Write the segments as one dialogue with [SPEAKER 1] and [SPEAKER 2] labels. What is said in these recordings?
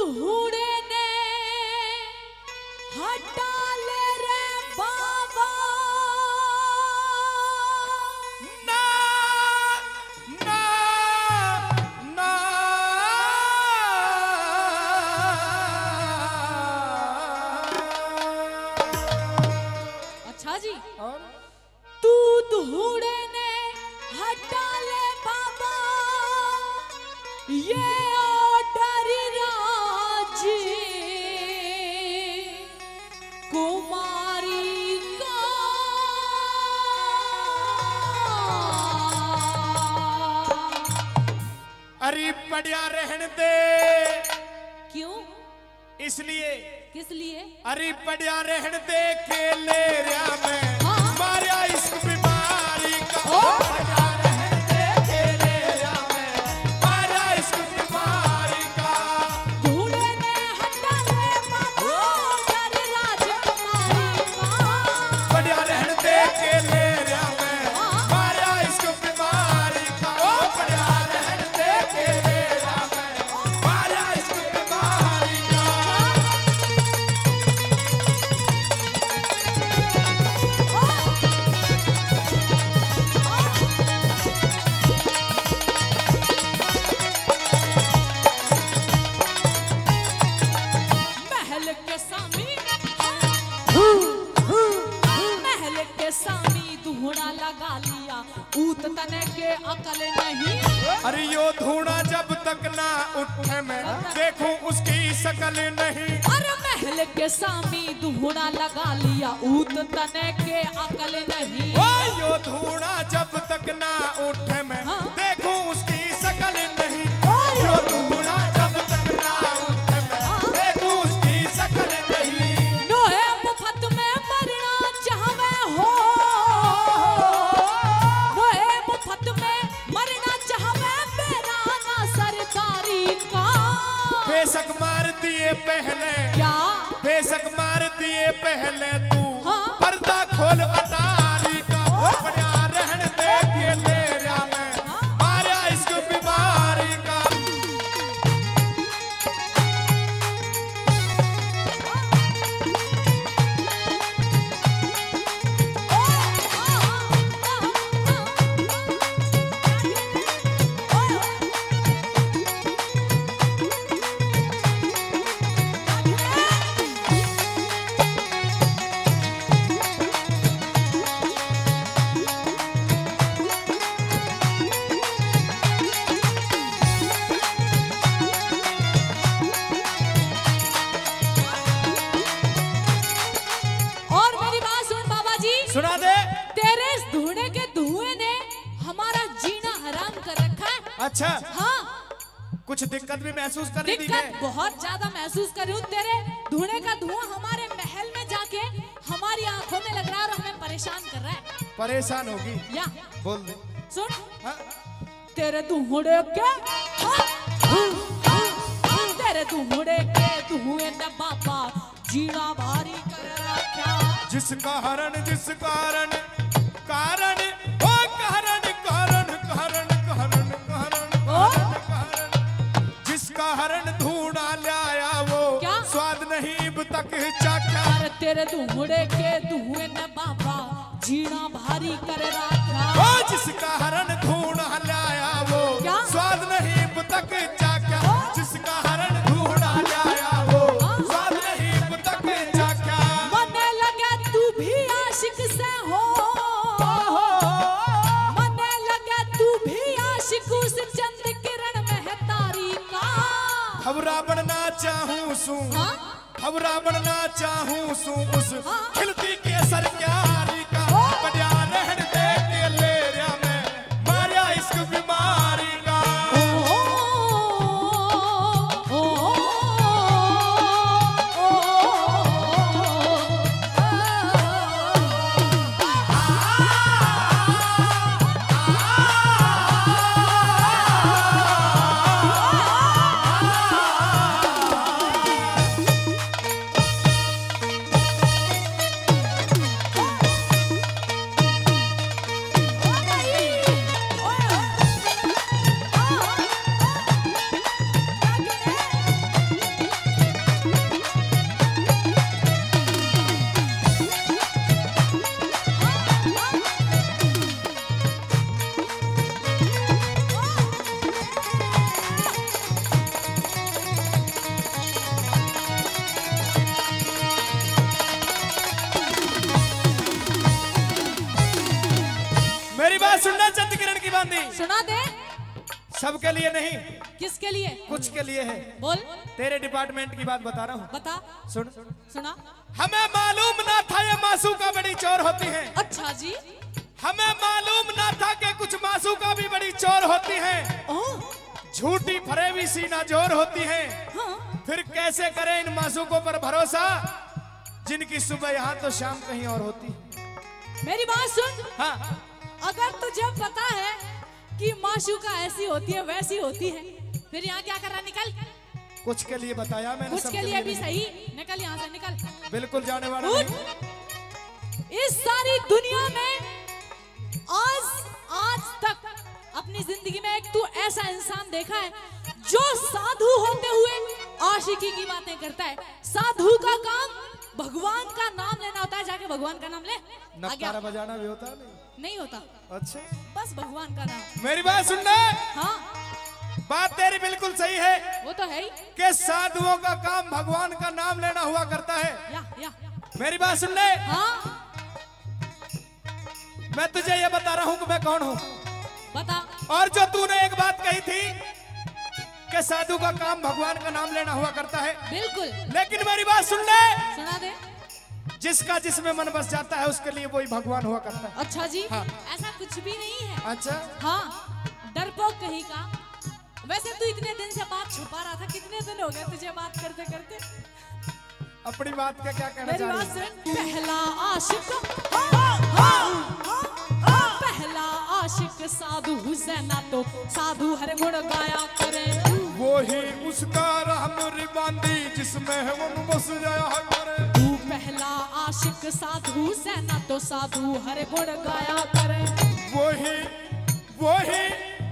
[SPEAKER 1] धूड़े ने हटा ले रे बाबा।
[SPEAKER 2] ना ना ना
[SPEAKER 1] अच्छा जी,
[SPEAKER 2] और
[SPEAKER 1] तू धूड़े ने हटा ले बाबा, ये ऑर्डर राजी कुमारी का।
[SPEAKER 2] अरे बढ़िया रहने दे।
[SPEAKER 1] क्यों?
[SPEAKER 2] इसलिए।
[SPEAKER 1] किस लिए?
[SPEAKER 2] अरे बढ़िया रहने दे के ले रहा मैं मारा इश्क बीमारी का। बढ़िया रहने दे के ले रहा मैं मारा इश्क बीमारी का।
[SPEAKER 1] धूड़े ने हटा ले बाबा, ऑर्डर राजकुमारी का।
[SPEAKER 2] बढ़िया रहने दे के ले रहा मैं मारा इश्क बीमारी का। ओ बढ़िया रहने दे के ले रहा मैं मारा इश्क बीमारी का।
[SPEAKER 1] महल के सामी, महल के सामी धूड़ा लगा लिया, ऊत तने के अकल नहीं।
[SPEAKER 2] अरे यो धूना जब तक ना उठे मैं देखूं उसकी शकल नहीं।
[SPEAKER 1] अरे महल के सामी धूड़ा लगा लिया, ऊत तने के अकल नहीं।
[SPEAKER 2] ओ यो धूना जब तक ना उठे मैं देखूं उसकी शकल नहीं। यो धूना जब तक ना उठे मैं देखूं उसकी शकल नहीं।
[SPEAKER 1] नोहे मुफत में मरना चाहवे हो, नोहे मुफत में मरना चाहवे बेराना सरकारी का।
[SPEAKER 2] बेशक मार दिए पहले,
[SPEAKER 1] क्या?
[SPEAKER 2] बेशक मार दिए पहले तू
[SPEAKER 1] हाँ।
[SPEAKER 2] पर्दा खोल अटारी का। बढ़िया रहने दे के ले रहा मैं मारा इश्क बीमारी का।
[SPEAKER 1] और मेरी बात सुन बाबा जी,
[SPEAKER 2] सुना दे।
[SPEAKER 1] तेरे इस धुएं के धुएं ने हमारा जीना हराम कर रखा है।
[SPEAKER 2] अच्छा,
[SPEAKER 1] हाँ,
[SPEAKER 2] कुछ दिक्कत भी महसूस कर रही थी
[SPEAKER 1] दिक्कत
[SPEAKER 2] क्या?
[SPEAKER 1] बहुत ज्यादा महसूस कर रही हूँ। तेरे धुएं का धुआं हमारे महल में जाके हमारी आंखों में लग रहा है और हमें परेशान कर रहा है।
[SPEAKER 2] परेशान होगी?
[SPEAKER 1] या
[SPEAKER 2] बोल दे।
[SPEAKER 1] सुन,
[SPEAKER 2] हाँ?
[SPEAKER 1] तेरे धुएं के, तेरे धुएं के धुएं ने बाबा जीना भारी कर रखा।
[SPEAKER 2] जिस कारण कारण कारण ओ कारण कारण कारण कारण कारण कारण जिस कारण धूना लाया वो
[SPEAKER 1] क्या?
[SPEAKER 2] स्वाद नहीं अब तक चाखा।
[SPEAKER 1] अरे तेरे धुएं के धुएं ने बाबा जीना भारी कर रखा।
[SPEAKER 2] ओ जिस कारण धूना लाया वो
[SPEAKER 1] क्या?
[SPEAKER 2] स्वाद नहीं अब तक चाखा। जिस कारण धूना लाया वो स्वाद नहीं अब तक चाखा।
[SPEAKER 1] मने लगे तू भी आशिक से हो, मने लगे तू भी आशिक उस चंद किरण में है तारी का।
[SPEAKER 2] खबरा बनना चाहूं सू,
[SPEAKER 1] हाँ?
[SPEAKER 2] खबरा बनना चाहूं सू उस खिलती केसर क्यारी का। बढ़िया रहने दे के ले रहा मैं मारा इश्क बीमारी का।
[SPEAKER 1] सुना दे।
[SPEAKER 2] सबके लिए नहीं,
[SPEAKER 1] किसके लिए?
[SPEAKER 2] कुछ के लिए है।
[SPEAKER 1] बोल।
[SPEAKER 2] तेरे डिपार्टमेंट की बात बता रहा हूँ।
[SPEAKER 1] बता।
[SPEAKER 2] सुन।
[SPEAKER 1] सुना।
[SPEAKER 2] हमें मालूम ना था ये मासूका बड़ी चोर होती है।
[SPEAKER 1] अच्छा जी।
[SPEAKER 2] हमें मालूम ना था कि कुछ मासूका भी बड़ी चोर होती है।
[SPEAKER 1] ओह।
[SPEAKER 2] झूठी फरेबी सीना जोर होती है।
[SPEAKER 1] हाँ।
[SPEAKER 2] फिर कैसे करें इन मासूकों पर भरोसा, जिनकी सुबह यहाँ तो शाम कहीं और होती है।
[SPEAKER 1] मेरी बात सुन।
[SPEAKER 2] हाँ।
[SPEAKER 1] अगर तुझे पता है कि माशूका ऐसी होती है वैसी होती है, फिर यहाँ क्या कर रहा? निकल।
[SPEAKER 2] कुछ के लिए बताया मैंने,
[SPEAKER 1] कुछ के लिए भी सही। निकल यहाँ से, निकल।
[SPEAKER 2] बिल्कुल जाने वाला नहीं।
[SPEAKER 1] इस सारी दुनिया में आज तक अपनी जिंदगी में एक तू ऐसा इंसान देखा है जो साधु होते हुए आशिकी की बातें करता है? साधु का काम भगवान का नाम लेना होता है। जाके भगवान का नाम ले।
[SPEAKER 2] नगारा बजाना भी होता
[SPEAKER 1] नहीं होता।
[SPEAKER 2] अच्छा,
[SPEAKER 1] बस भगवान का नाम।
[SPEAKER 2] मेरी बात सुनना।
[SPEAKER 1] हाँ,
[SPEAKER 2] बात तेरी बिल्कुल सही है।
[SPEAKER 1] वो तो है ही
[SPEAKER 2] कि साधुओं का काम भगवान का नाम लेना हुआ करता है।
[SPEAKER 1] या।
[SPEAKER 2] मेरी बात सुन ले।
[SPEAKER 1] हाँ,
[SPEAKER 2] मैं तुझे ये बता रहा हूँ कि मैं कौन हूँ।
[SPEAKER 1] बता।
[SPEAKER 2] और जो तूने एक बात कही थी कि साधु का काम भगवान का नाम लेना हुआ करता है,
[SPEAKER 1] बिल्कुल।
[SPEAKER 2] लेकिन मेरी बात सुन ले।
[SPEAKER 1] सुना दे।
[SPEAKER 2] जिसका जिसमें मन बस जाता है उसके लिए वही भगवान हुआ करता है।
[SPEAKER 1] अच्छा जी।
[SPEAKER 2] हाँ।
[SPEAKER 1] ऐसा कुछ भी नहीं है।
[SPEAKER 2] अच्छा।
[SPEAKER 1] हाँ, डरपोक कहीं का। वैसे तू इतने दिन से बात छुपा रहा था, कितने दिन हो गए तुझे बात करते करते?
[SPEAKER 2] अपनी बात का क्या कहना
[SPEAKER 1] मेरी
[SPEAKER 2] चाह
[SPEAKER 1] बात
[SPEAKER 2] रही है?
[SPEAKER 1] सुन। पहला आशिक, पहला आशिक साधु हुसैना तो साधु हर गुण गाया करे।
[SPEAKER 2] वो ही उसका रहमरी बांधी जिसमें हम बस जाया करे।
[SPEAKER 1] तू पहला आशिक साधु हुसैना तो साधु हर गुण गाया करे।
[SPEAKER 2] वही वही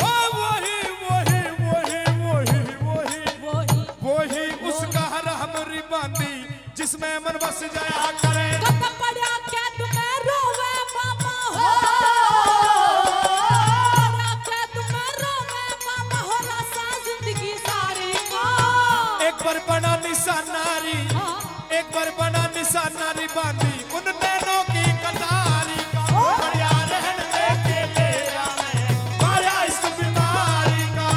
[SPEAKER 2] वही वही वही वही वही
[SPEAKER 1] वही
[SPEAKER 2] वही उसका रहमरी बांधी जिसमें मन बस जाया करे।
[SPEAKER 1] कब पड़ा क्या तुम्हें रोवे बाबा हो, क्या तुम्हें रोवे बाबा हो रसा जिंदगी सारी का।
[SPEAKER 2] एक बार बना निशानारी, एक बार बना निशानारी बांधी उन नैनों की कटारी का। बढ़िया रहन दे के तेरा मैं पाया इस बीमारी का।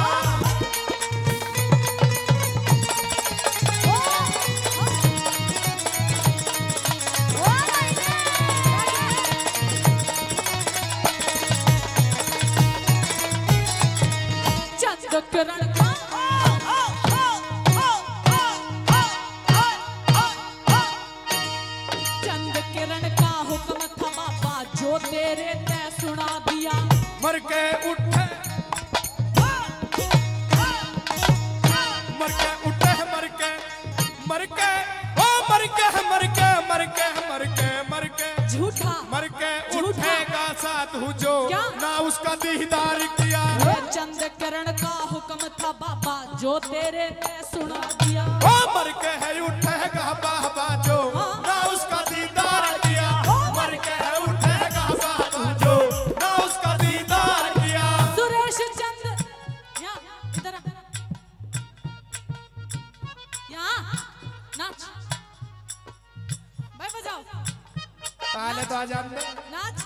[SPEAKER 1] चंद किरण का चंद किरण का हुक्म था बाबा जो तेरे ते सुना दिया।
[SPEAKER 2] मर के उठे मर के उठे मर के मर के ओ मर के मर के मर के मर के मर के
[SPEAKER 1] झूठा
[SPEAKER 2] मर के उठेगा साधु जो
[SPEAKER 1] क्या?
[SPEAKER 2] ना उसका दीदार किया।
[SPEAKER 1] वो चंद किरण का हुक्म था बाबा जो तेरे ते सुना दिया।
[SPEAKER 2] ओ मर के है उठेगा बाबा जो ना उसका दीदार किया। मर के है उठेगा बाबा जो ना उसका दीदार किया।
[SPEAKER 1] सुरेश चंद यहाँ इधर आ। यहाँ नाच भाई, बजाओ
[SPEAKER 2] पहले तो आ जान दे।
[SPEAKER 1] नाच।